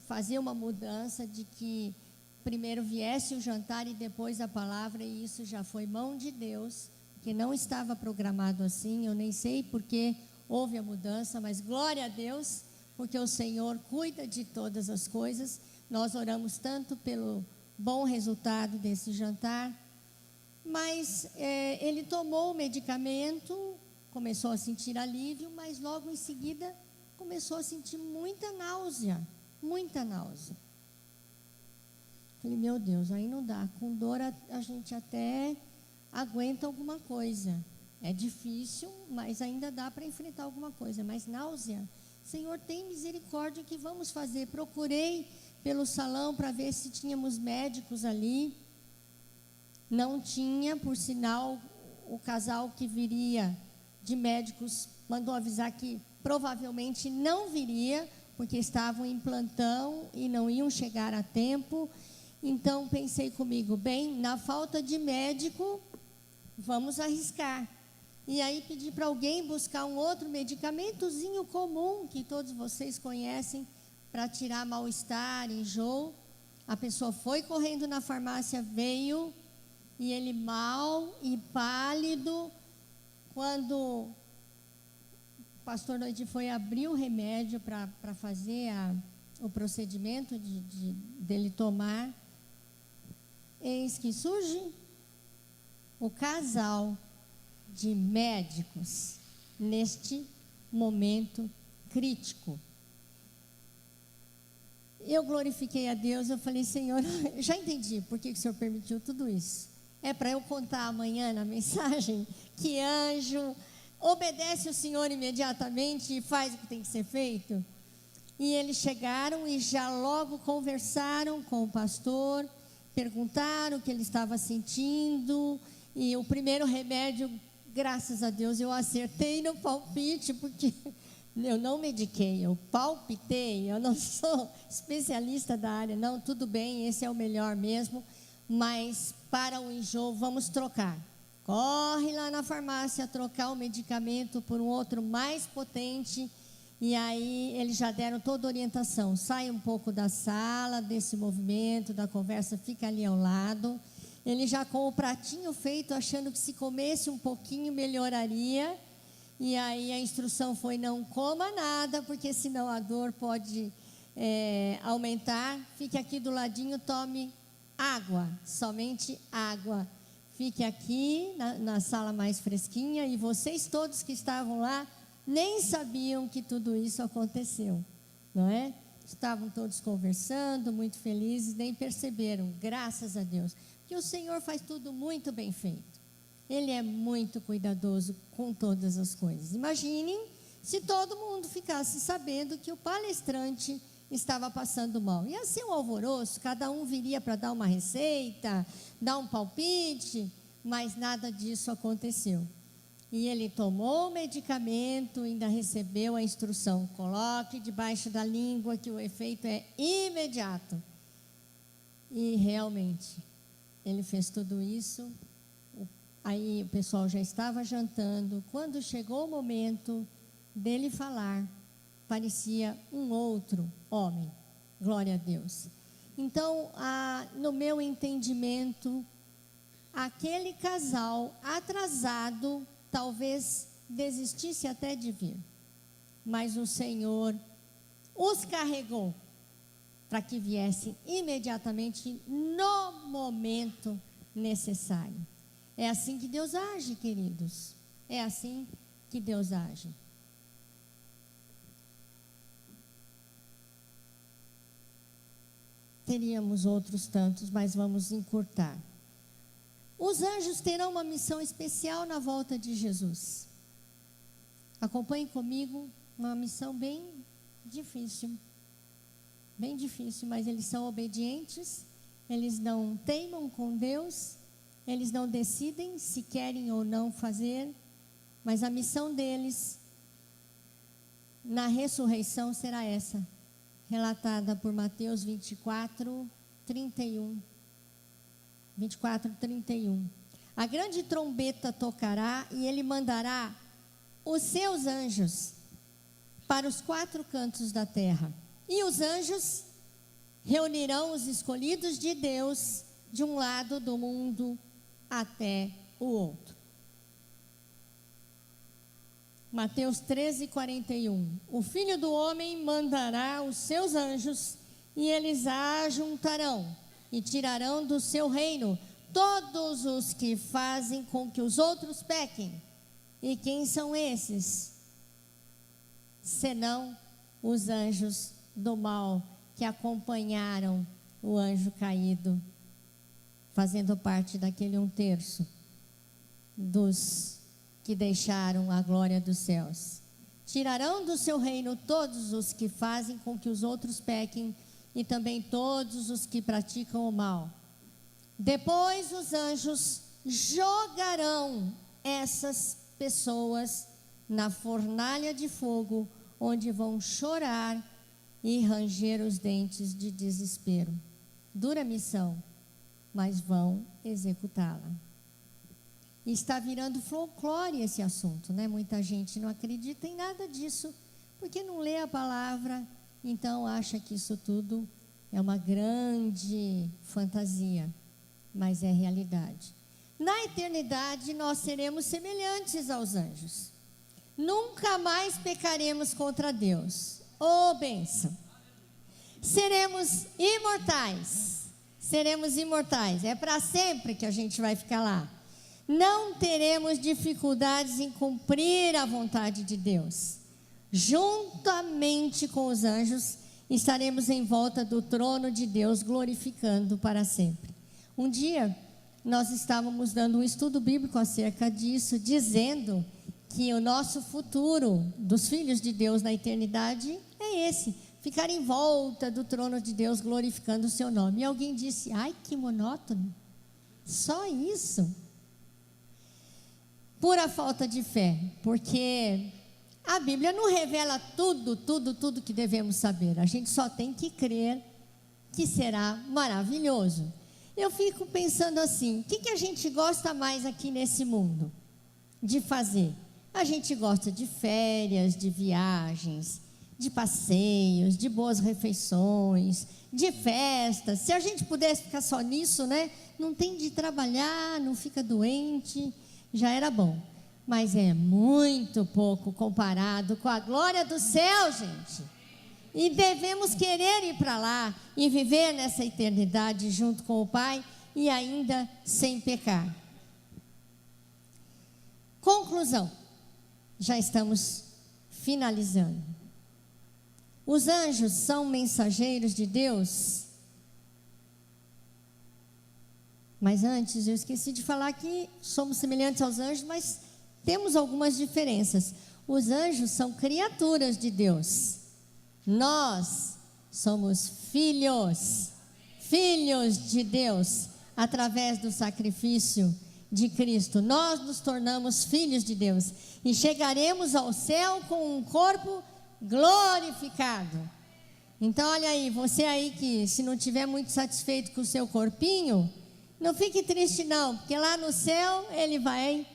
fazer uma mudança, de que primeiro viesse o jantar e depois a palavra, e isso já foi mão de Deus, que não estava programado assim. Eu nem sei por que houve a mudança, mas glória a Deus, porque o Senhor cuida de todas as coisas. Nós oramos tanto pelo bom resultado desse jantar, mas ele tomou o medicamento, começou a sentir alívio, mas logo em seguida começou a sentir muita náusea. Falei: meu Deus, aí não dá, com dor a gente até aguenta alguma coisa. É difícil, mas ainda dá para enfrentar alguma coisa. Mas náusea, Senhor, tem misericórdia, o que vamos fazer? Procurei pelo salão para ver se tínhamos médicos ali. Não tinha, por sinal, o casal que viria de médicos mandou avisar que provavelmente não viria, porque estavam em plantão e não iam chegar a tempo. Então pensei comigo, bem, na falta de médico, vamos arriscar. E aí pedi para alguém buscar um outro medicamentozinho comum, que todos vocês conhecem, para tirar mal-estar, enjoo. A pessoa foi correndo na farmácia, veio, e ele mal e pálido. Quando o pastor Noite foi abrir o remédio para fazer o procedimento dele tomar, eis que surge o casal de médicos neste momento crítico. Eu glorifiquei a Deus, eu falei, Senhor, já entendi por que o Senhor permitiu tudo isso. É para eu contar amanhã na mensagem que anjo obedece o Senhor imediatamente e faz o que tem que ser feito. E eles chegaram e já logo conversaram com o pastor, perguntaram o que ele estava sentindo. E o primeiro remédio, graças a Deus, eu acertei no palpite, porque eu não mediquei, eu palpitei. Eu não sou especialista da área, não, tudo bem, esse é o melhor mesmo. Mas para o enjoo, vamos trocar. Corre lá na farmácia, trocar o medicamento por um outro mais potente. E aí eles já deram toda a orientação. Sai um pouco da sala, desse movimento, da conversa, fica ali ao lado. Ele já com o pratinho feito, achando que se comesse um pouquinho melhoraria. E aí a instrução foi, não coma nada, porque senão a dor pode aumentar. Fique aqui do ladinho, tome água, somente água. Fique aqui na sala mais fresquinha. E vocês todos que estavam lá, nem sabiam que tudo isso aconteceu, não é? Estavam todos conversando, muito felizes, nem perceberam, graças a Deus. Que o Senhor faz tudo muito bem feito. Ele é muito cuidadoso com todas as coisas. Imaginem se todo mundo ficasse sabendo que o palestrante estava passando mal. Ia ser um alvoroço, cada um viria para dar uma receita, dar um palpite, mas nada disso aconteceu. E ele tomou o medicamento, ainda recebeu a instrução, coloque debaixo da língua que o efeito é imediato. E realmente, ele fez tudo isso. Aí o pessoal já estava jantando. Quando chegou o momento dele falar, parecia um outro homem. Glória a Deus. Então, no meu entendimento, aquele casal atrasado talvez desistisse até de vir. Mas o Senhor os carregou para que viessem imediatamente no momento necessário. É assim que Deus age, queridos. É assim que Deus age. Teríamos outros tantos, mas vamos encurtar. Os anjos terão uma missão especial na volta de Jesus. Acompanhe comigo, uma missão bem difícil. Bem difícil, mas eles são obedientes, eles não teimam com Deus, eles não decidem se querem ou não fazer, mas a missão deles na ressurreição será essa, relatada por Mateus 24, 31. 24, 31. A grande trombeta tocará e ele mandará os seus anjos para os 4 cantos da terra. E os anjos reunirão os escolhidos de Deus de um lado do mundo até o outro. Mateus 13, 41. O Filho do Homem mandará os seus anjos e eles ajuntarão e tirarão do seu reino todos os que fazem com que os outros pequem. E quem são esses? Senão os anjos do mal que acompanharam o anjo caído, fazendo parte daquele 1/3 dos que deixaram a glória dos céus. Tirarão do seu reino todos os que fazem com que os outros pequem e também todos os que praticam o mal. Depois os anjos jogarão essas pessoas na fornalha de fogo, onde vão chorar e ranger os dentes de desespero. Dura missão, mas vão executá-la. E está virando folclore esse assunto, né? Muita gente não acredita em nada disso, porque não lê a palavra, então acha que isso tudo é uma grande fantasia, mas é realidade. Na eternidade, nós seremos semelhantes aos anjos. Nunca mais pecaremos contra Deus. Oh, bênção! Seremos imortais. Seremos imortais. É para sempre que a gente vai ficar lá. Não teremos dificuldades em cumprir a vontade de Deus. Juntamente com os anjos, estaremos em volta do trono de Deus, glorificando para sempre. Um dia, nós estávamos dando um estudo bíblico acerca disso, dizendo que o nosso futuro dos filhos de Deus na eternidade é esse: ficar em volta do trono de Deus, glorificando o seu nome. E alguém disse: ai, que monótono, só isso? Pura falta de fé, porque a Bíblia não revela tudo que devemos saber. A gente só tem que crer que será maravilhoso. Eu fico pensando assim: o que a gente gosta mais aqui nesse mundo de fazer? A gente gosta de férias, de viagens, de passeios, de boas refeições, de festas. Se a gente pudesse ficar só nisso, né? Não tem de trabalhar, não fica doente, já era bom. Mas é muito pouco comparado com a glória do céu, gente. E devemos querer ir para lá e viver nessa eternidade junto com o Pai e ainda sem pecar. Conclusão. Já estamos finalizando. Os anjos são mensageiros de Deus. Mas antes, eu esqueci de falar que somos semelhantes aos anjos, mas temos algumas diferenças. Os anjos são criaturas de Deus. Nós somos filhos de Deus, através do sacrifício de Cristo. Nós nos tornamos filhos de Deus e chegaremos ao céu com um corpo glorificado. Então, olha aí, você aí que se não estiver muito satisfeito com o seu corpinho, não fique triste não, porque lá no céu ele vai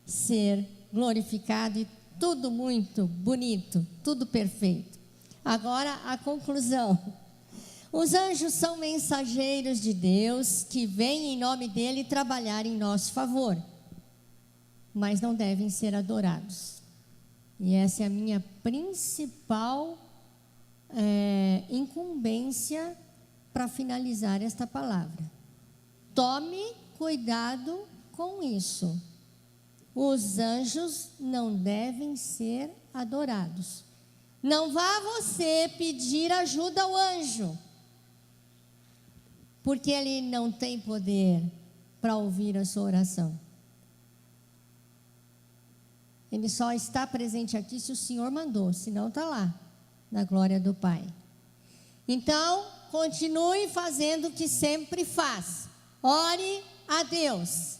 ser glorificado e tudo muito bonito, tudo perfeito. Agora a conclusão. Os anjos são mensageiros de Deus que vêm em nome dele trabalhar em nosso favor, mas não devem ser adorados. E essa é a minha principal incumbência para finalizar esta palavra. Tome cuidado com isso. Os anjos não devem ser adorados. Não vá você pedir ajuda ao anjo, porque ele não tem poder para ouvir a sua oração. Ele só está presente aqui se o Senhor mandou, senão está lá, na glória do Pai. Então, continue fazendo o que sempre faz. Ore a Deus.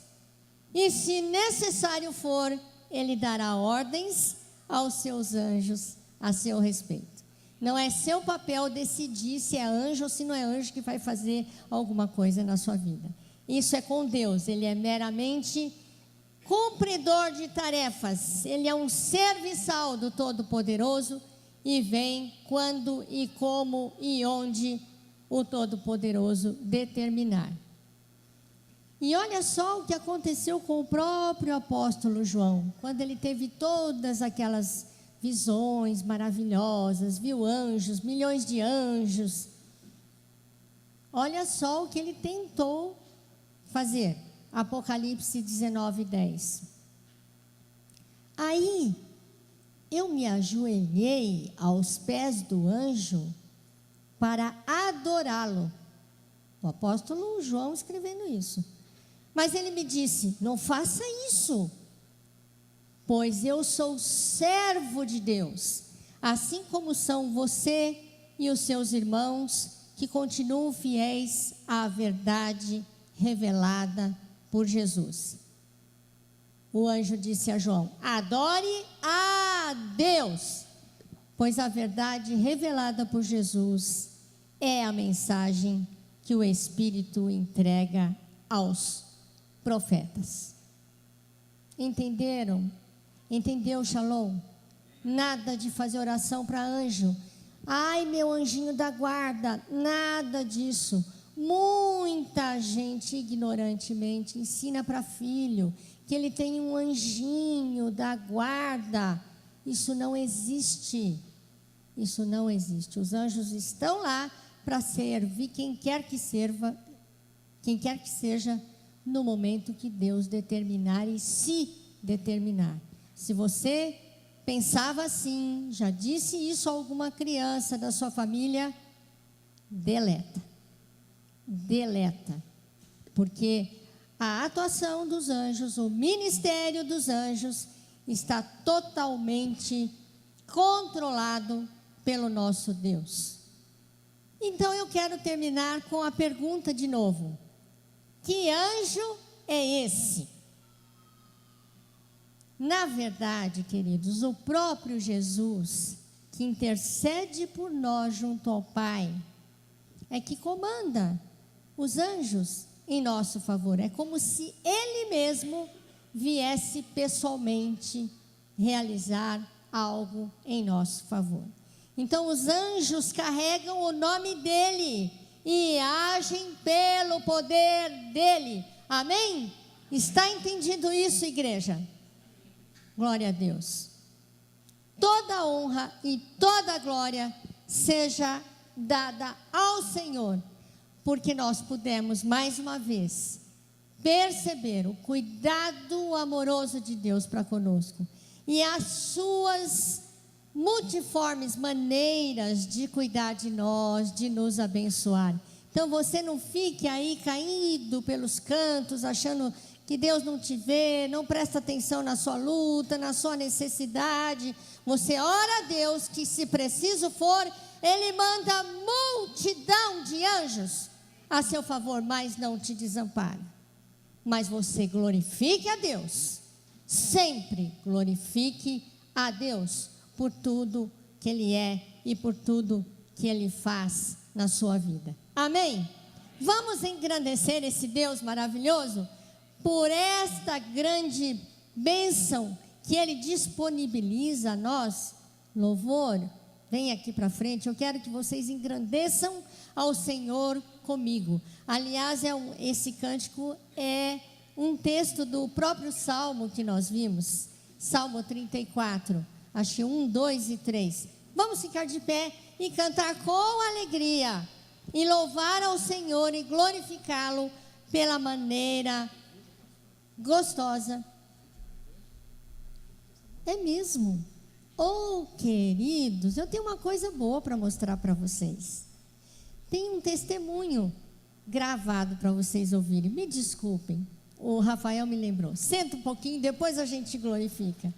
E se necessário for, Ele dará ordens aos seus anjos a seu respeito. Não é seu papel decidir se é anjo ou se não é anjo que vai fazer alguma coisa na sua vida. Isso é com Deus. Ele é meramente cumpridor de tarefas. Ele é um serviçal do Todo-Poderoso e vem quando e como e onde o Todo-Poderoso determinar. E olha só o que aconteceu com o próprio apóstolo João, quando ele teve todas aquelas visões maravilhosas, viu anjos, milhões de anjos. Olha só o que ele tentou fazer. Apocalipse 19:10. Aí eu me ajoelhei aos pés do anjo para adorá-lo. O apóstolo João escrevendo isso. Mas ele me disse: não faça isso, pois eu sou servo de Deus, assim como são você e os seus irmãos que continuam fiéis à verdade revelada por Jesus. o anjo disse a João: adore a Deus, pois a verdade revelada por Jesus é a mensagem que o Espírito entrega aos profetas. Entenderam? Entendeu, Shalom? Nada de fazer oração para anjo. Ai, meu anjinho da guarda, nada disso. Muita gente ignorantemente ensina para filho que ele tem um anjinho da guarda. Isso não existe. Isso não existe. Os anjos estão lá para servir quem quer que serva, quem quer que seja, no momento que Deus determinar e se determinar. Se você pensava assim, já disse isso a alguma criança da sua família, deleta. Deleta. Porque a atuação dos anjos, o ministério dos anjos, está totalmente controlado pelo nosso Deus. Então eu quero terminar com a pergunta de novo: que anjo é esse? Na verdade, queridos, o próprio Jesus, que intercede por nós junto ao Pai, é que comanda os anjos em nosso favor. É como se Ele mesmo viesse pessoalmente realizar algo em nosso favor. Então os anjos carregam o nome dEle e agem pelo poder dEle. Amém? Está entendido isso, igreja? Glória a Deus. Toda honra e toda glória seja dada ao Senhor, porque nós pudemos mais uma vez perceber o cuidado amoroso de Deus para conosco e as suas multiformes maneiras de cuidar de nós, de nos abençoar. Então você não fique aí caído pelos cantos, achando que Deus não te vê, não presta atenção na sua luta, na sua necessidade. Você ora a Deus que, se preciso for, Ele manda multidão de anjos a seu favor, mas não te desampara. Mas você glorifique a Deus, sempre glorifique a Deus por tudo que Ele é e por tudo que Ele faz na sua vida. Amém? Vamos engrandecer esse Deus maravilhoso por esta grande bênção que Ele disponibiliza a nós. Louvor, vem aqui para frente. Eu quero que vocês engrandeçam ao Senhor comigo. Aliás, esse cântico é um texto do próprio Salmo que nós vimos, Salmo 34, acho que 1, 2 e 3. Vamos ficar de pé e cantar com alegria, e louvar ao Senhor e glorificá-lo pela maneira gostosa. É mesmo. Oh, queridos, eu tenho uma coisa boa para mostrar para vocês. Tem um testemunho gravado para vocês ouvirem. Me desculpem, o Rafael me lembrou. Senta um pouquinho, depois a gente glorifica.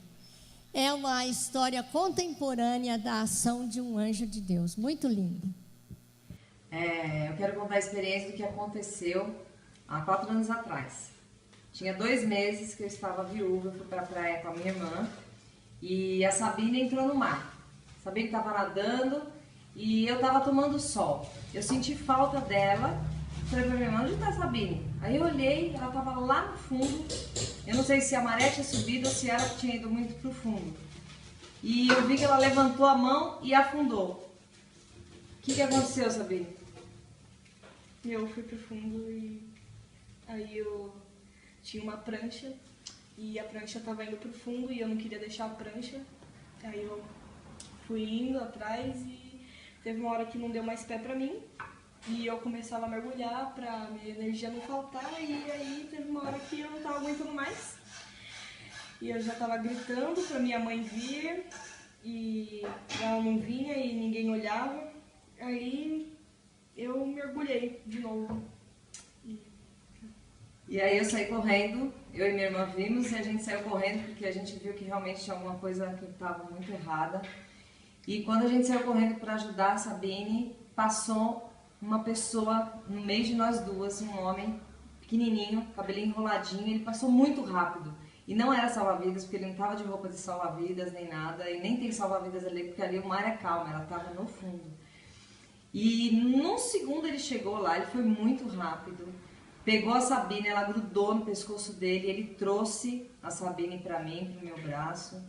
É uma história contemporânea da ação de um anjo de Deus, muito linda. Eu quero contar a experiência do que aconteceu há 4 anos atrás. Tinha 2 meses que eu estava viúva, fui para a praia com a minha irmã e a Sabine entrou no mar. A Sabine estava nadando e eu estava tomando sol. Eu senti falta dela, falei para minha irmã: onde está a Sabine? Aí eu olhei, ela estava lá no fundo. Eu não sei se a maré tinha subido ou se ela tinha ido muito para o fundo. E eu vi que ela levantou a mão e afundou. O que aconteceu, Sabine? Eu fui pro fundo e aí eu tinha uma prancha e a prancha tava indo pro fundo e eu não queria deixar a prancha. Aí eu fui indo atrás e teve uma hora que não deu mais pé pra mim e eu começava a mergulhar pra minha energia não faltar, e aí teve uma hora que eu não tava aguentando mais e eu já tava gritando pra minha mãe vir e ela não vinha e ninguém olhava. Aí eu mergulhei de novo. E aí eu saí correndo, eu e minha irmã vimos, e a gente saiu correndo porque a gente viu que realmente tinha alguma coisa que estava muito errada. E quando a gente saiu correndo para ajudar a Sabine, passou uma pessoa no meio de nós duas, um homem pequenininho, cabelinho enroladinho. Ele passou muito rápido. E não era salva-vidas, porque ele não estava de roupa de salva-vidas nem nada, e nem tem salva-vidas ali, porque ali o mar é calmo, ela estava no fundo. E num segundo ele chegou lá, ele foi muito rápido, pegou a Sabine, ela grudou no pescoço dele, ele trouxe a Sabine para mim, pro meu braço,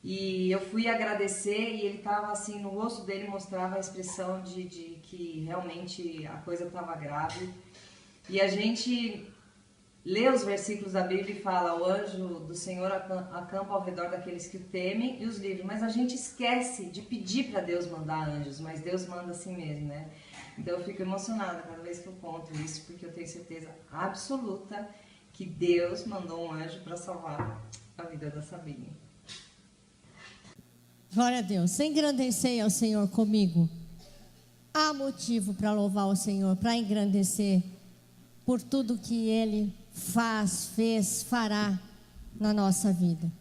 e eu fui agradecer, e ele estava assim, no rosto dele mostrava a expressão de que realmente a coisa estava grave. E a gente lê os versículos da Bíblia e fala: o anjo do Senhor acampa ao redor daqueles que o temem e os livra. Mas a gente esquece de pedir para Deus mandar anjos, mas Deus manda assim mesmo, né? Então eu fico emocionada cada vez que eu conto isso, porque eu tenho certeza absoluta que Deus mandou um anjo para salvar a vida da Sabine. Glória a Deus. Engrandecei ao Senhor comigo. Há motivo para louvar o Senhor, para engrandecer por tudo que Ele faz, fez, fará na nossa vida.